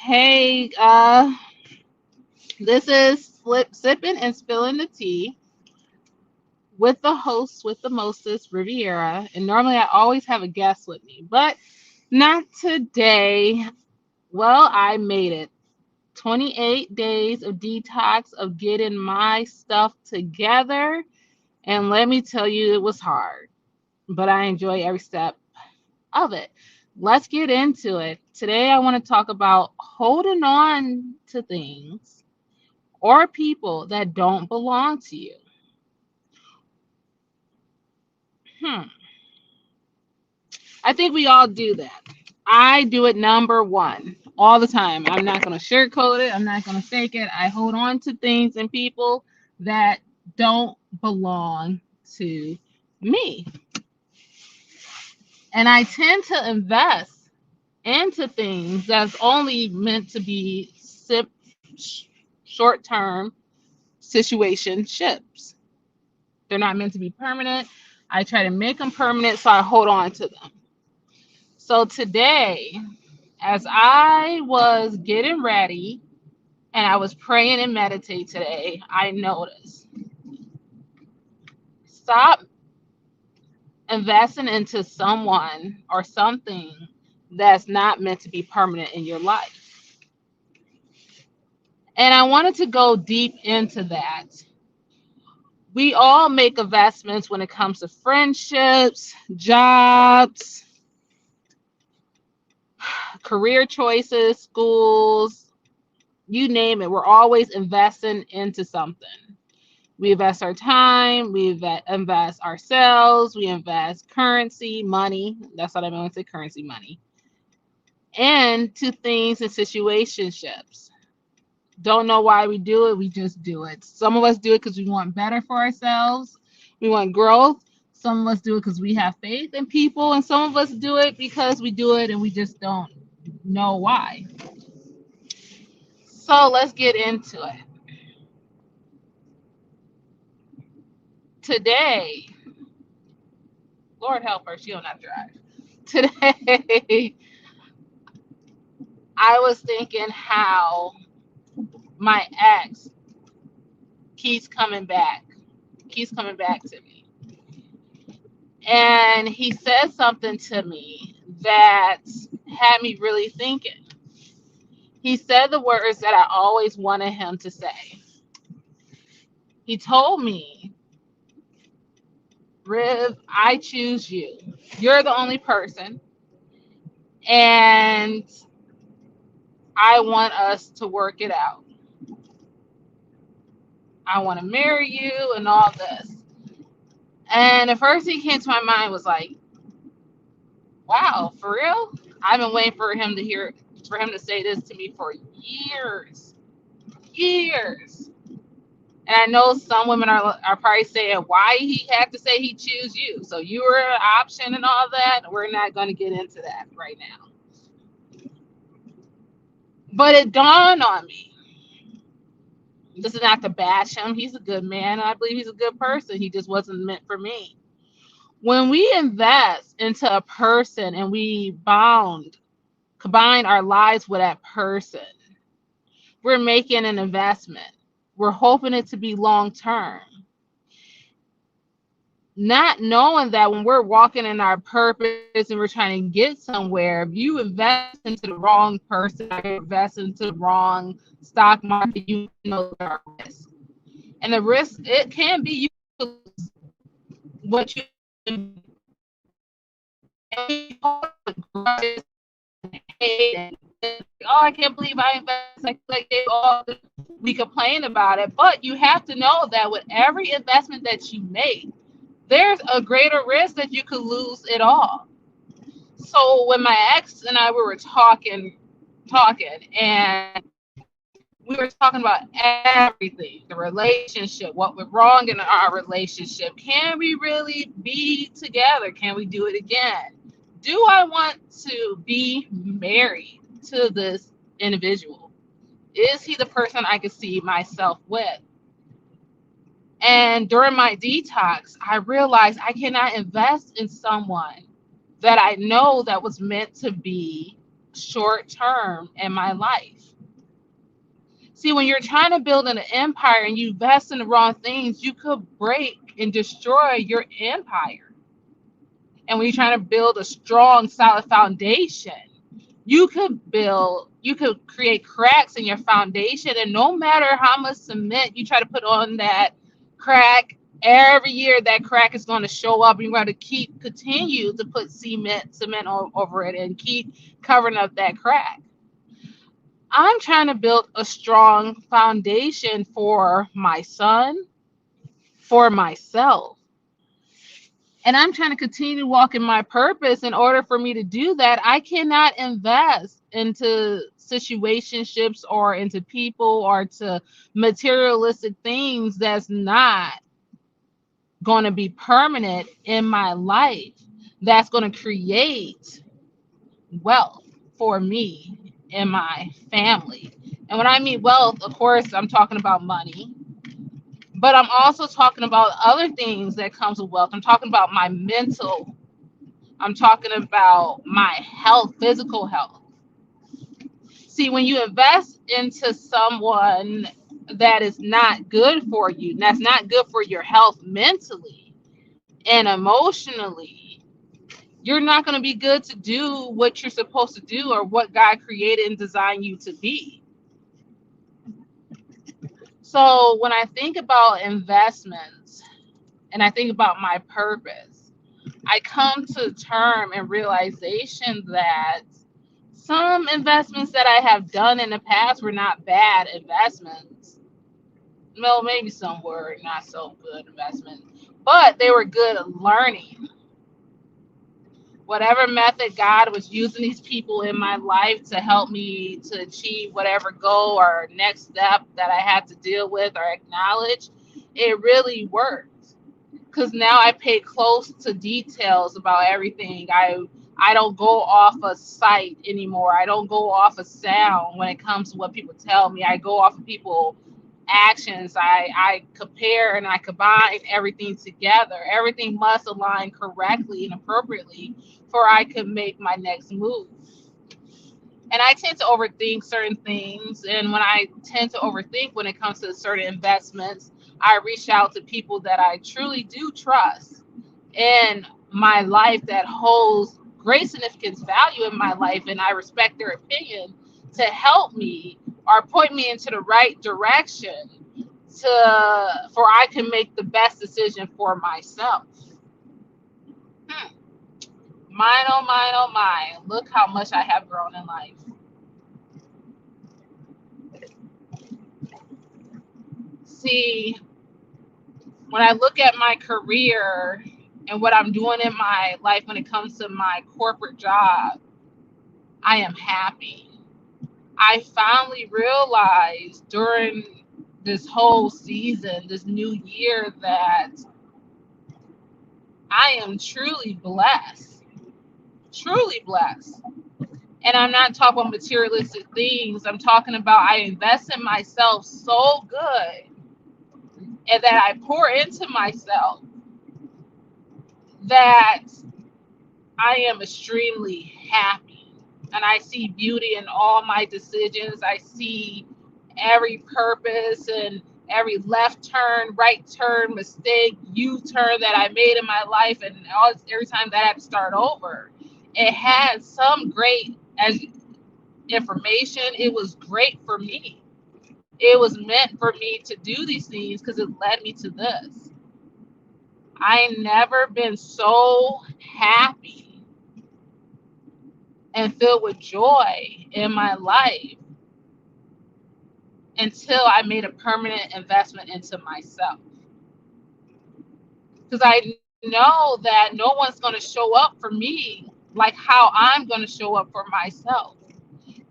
Hey, this is Sipping and Spilling the Tea with the host with the mostest, Riviera. And normally I always have a guest with me, but not today. Well, I made it. 28 days of detox, of getting my stuff together. And let me tell you, it was hard, but I enjoy every step of it. Let's get into it. Today, I want to talk about holding on to things or people that don't belong to you. Hmm. I think we all do that. I do it number one all the time. I'm not going to sugarcoat it. I'm not going to fake it. I hold on to things and people that don't belong to me. And I tend to invest into things that's only meant to be short term situationships. They're not meant to be permanent. I try to make them permanent, so I hold on to them. So today, as I was getting ready and I was praying and meditate today, I noticed stop investing into someone or something that's not meant to be permanent in your life. And I wanted to go deep into that. We all make investments when it comes to friendships, jobs, career choices, schools, you name it. We're always investing into something. We invest our time, invest ourselves, we invest currency, money. That's what I meant to say, currency, money. And to things and situationships. Don't know why we do it, we just do it. Some of us do it because we want better for ourselves, we want growth. Some of us do it because we have faith in people, and some of us do it because we do it and we just don't know why. So let's get into it. Today, Lord help her, she don't have to drive. Today, I was thinking how my ex keeps coming back to me. And he said something to me that had me really thinking. He said the words that I always wanted him to say. He told me, Riv, I choose you. You're the only person. And I want us to work it out. I want to marry you and all this. And the first thing came to my mind was like, wow, for real? I've been waiting for him to say this to me for years, years. And I know some women are probably saying why he had to say he choose you. So you were an option and all that. We're not going to get into that right now. But it dawned on me. This is not to bash him. He's a good man. I believe he's a good person. He just wasn't meant for me. When we invest into a person and we combine our lives with that person, we're making an investment. We're hoping it to be long term. Not knowing that when we're walking in our purpose and we're trying to get somewhere, if you invest into the wrong person, or you invest into the wrong stock market, you know there are risks. And the risk, it can be you lose what you and oh, I can't believe I invested like they all we complain about it. But you have to know that with every investment that you make, there's a greater risk that you could lose it all. So when my ex and I we were talking, and we were talking about everything, the relationship, what went wrong in our relationship. Can we really be together? Can we do it again? Do I want to be married to this individual? Is he the person I could see myself with? And during my detox, I realized I cannot invest in someone that I know that was meant to be. short term in my life. See, when you're trying to build an empire and you invest in the wrong things, you could break and destroy your empire. And when you're trying to build a strong, solid foundation, you could create cracks in your foundation. And no matter how much cement you try to put on that crack, every year that crack is going to show up. And you're going to continue to put cement over it and keep covering up that crack. I'm trying to build a strong foundation for my son, for myself. And I'm trying to continue to walk in my purpose. In order for me to do that, I cannot invest into situationships or into people or to materialistic things that's not going to be permanent in my life, that's going to create wealth for me and my family. And when I mean wealth, of course, I'm talking about money, but I'm also talking about other things that comes with wealth. I'm talking about my mental. I'm talking about my health, physical health. See, when you invest into someone that is not good for you, that's not good for your health mentally and emotionally, you're not going to be good to do what you're supposed to do or what God created and designed you to be. So when I think about investments and I think about my purpose, I come to term and realization that some investments that I have done in the past were not bad investments. Well, maybe some were not so good investments, but they were good learning. Whatever method God was using these people in my life to help me to achieve whatever goal or next step that I had to deal with or acknowledge, it really worked. Because now I pay close to details about everything. I don't go off a sight anymore. I don't go off a sound when it comes to what people tell me. I go off of people actions. I compare and I combine everything together. Everything must align correctly and appropriately for I could make my next move. And I tend to overthink certain things. And when I tend to overthink when it comes to certain investments, I reach out to people that I truly do trust in my life that holds great significance value in my life. And I respect their opinion to help me or point me into the right direction for I can make the best decision for myself. Hmm. Mine, oh mine, oh mine. Look how much I have grown in life. See, when I look at my career and what I'm doing in my life when it comes to my corporate job, I am happy. I finally realized during this whole season, this new year, that I am truly blessed. Truly blessed. And I'm not talking about materialistic things. I'm talking about I invest in myself so good and that I pour into myself that I am extremely happy. And I see beauty in all my decisions. I see every purpose and every left turn, right turn, mistake, U turn that I made in my life. And every time that I had to start over, it had some great as information. It was great for me. It was meant for me to do these things because it led me to this. I ain't never been so happy and filled with joy in my life until I made a permanent investment into myself. Because I know that no one's going to show up for me like how I'm going to show up for myself.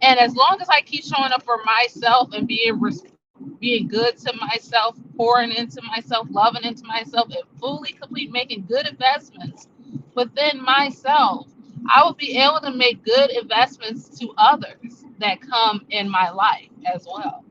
And as long as I keep showing up for myself and being good to myself, pouring into myself, loving into myself, and fully complete making good investments within myself, I will be able to make good investments to others that come in my life as well.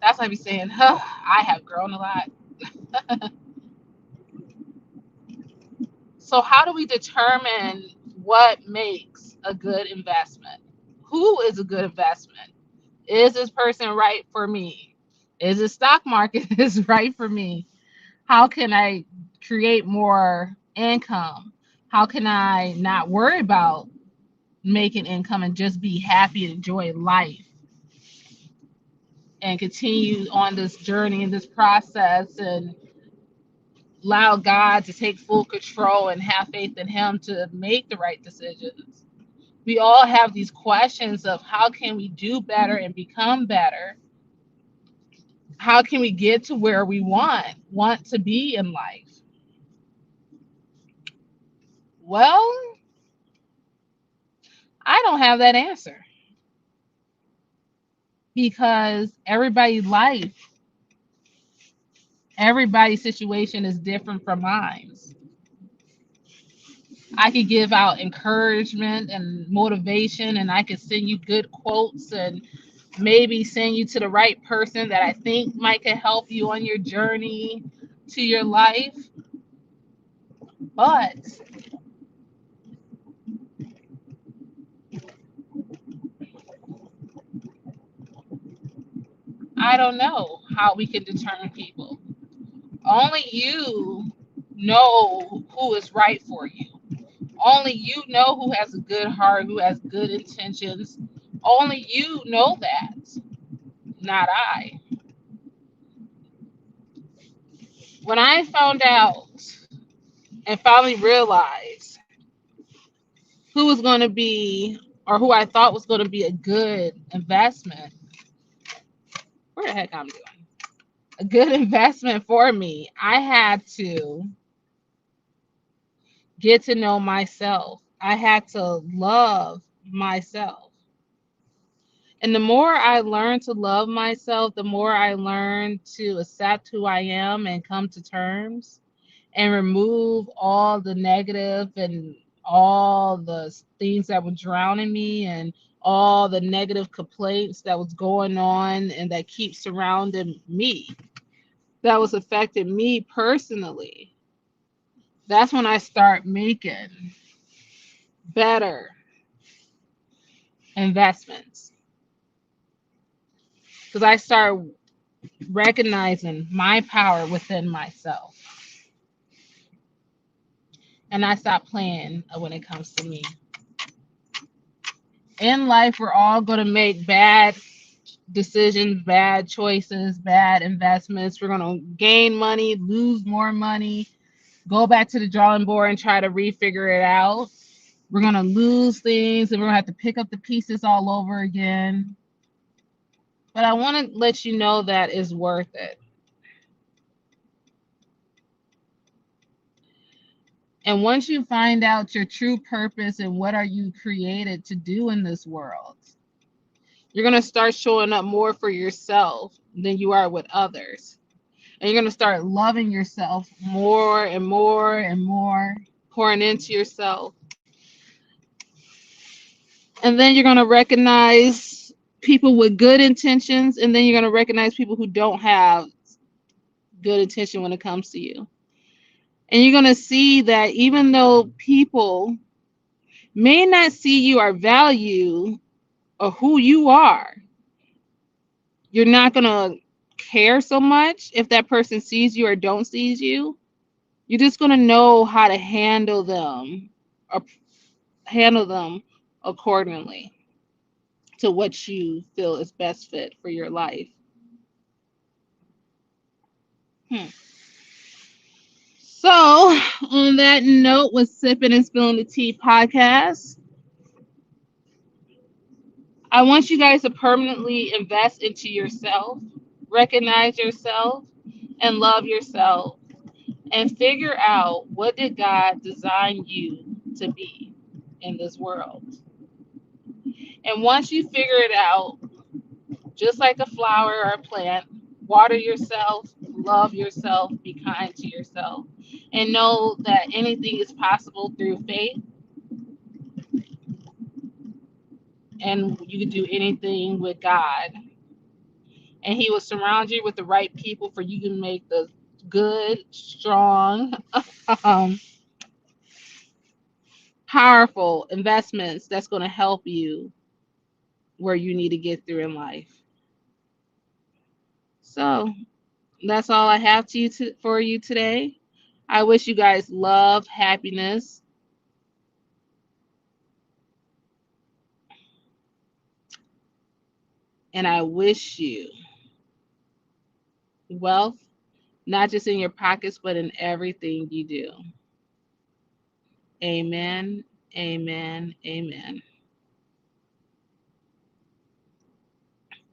That's why I be saying, huh, I have grown a lot. So, how do we determine what makes a good investment? Who is a good investment? Is this person right for me? Is the stock market is right for me? How can I create more income? How can I not worry about making income and just be happy and enjoy life and continue on this journey and this process and allow God to take full control and have faith in Him to make the right decisions? We all have these questions of how can we do better and become better? How can we get to where we want to be in life? Well, I don't have that answer because everybody's situation is different from mine. I could give out encouragement and motivation, and I could send you good quotes and maybe send you to the right person that I think might can help you on your journey to your life. But I don't know how we can determine people. Only you know who is right for you. Only you know who has a good heart, who has good intentions. Only you know that, not I. When I found out and finally realized who was going to be, or who I thought was going to be a good investment, where the heck I'm doing? A good investment for me, I had to get to know myself. I had to love myself. And the more I learned to love myself, the more I learned to accept who I am and come to terms and remove all the negative and all the things that were drowning me and all the negative complaints that was going on and that keep surrounding me, that was affecting me personally. That's when I start making better investments because I start recognizing my power within myself and I stop playing when it comes to me. In life, we're all going to make bad decisions, bad choices, bad investments. We're going to gain money, lose more money, go back to the drawing board and try to refigure it out. We're going to lose things and we're going to have to pick up the pieces all over again. But I want to let you know that it's worth it. And once you find out your true purpose and what are you created to do in this world, you're going to start showing up more for yourself than you are with others. And you're going to start loving yourself more and more and more, pouring into yourself. And then you're going to recognize people with good intentions, and then you're going to recognize people who don't have good intention when it comes to you. And you're going to see that even though people may not see you or value or who you are, you're not going to care so much if that person sees you or don't sees you. You're just going to know how to or handle them accordingly to what you feel is best fit for your life. So, on that note, with Sipping and Spilling the Tea podcast, I want you guys to permanently invest into yourself, recognize yourself, and love yourself, and figure out what did God design you to be in this world. And once you figure it out, just like a flower or a plant, water yourself, love yourself, be kind to yourself, and know that anything is possible through faith, and you can do anything with God. And He will surround you with the right people for you to make the good, strong, um, powerful investments that's going to help you where you need to get through in life. So that's all I have for you today. I wish you guys love, happiness, and I wish you wealth, not just in your pockets, but in everything you do. Amen. Amen. Amen.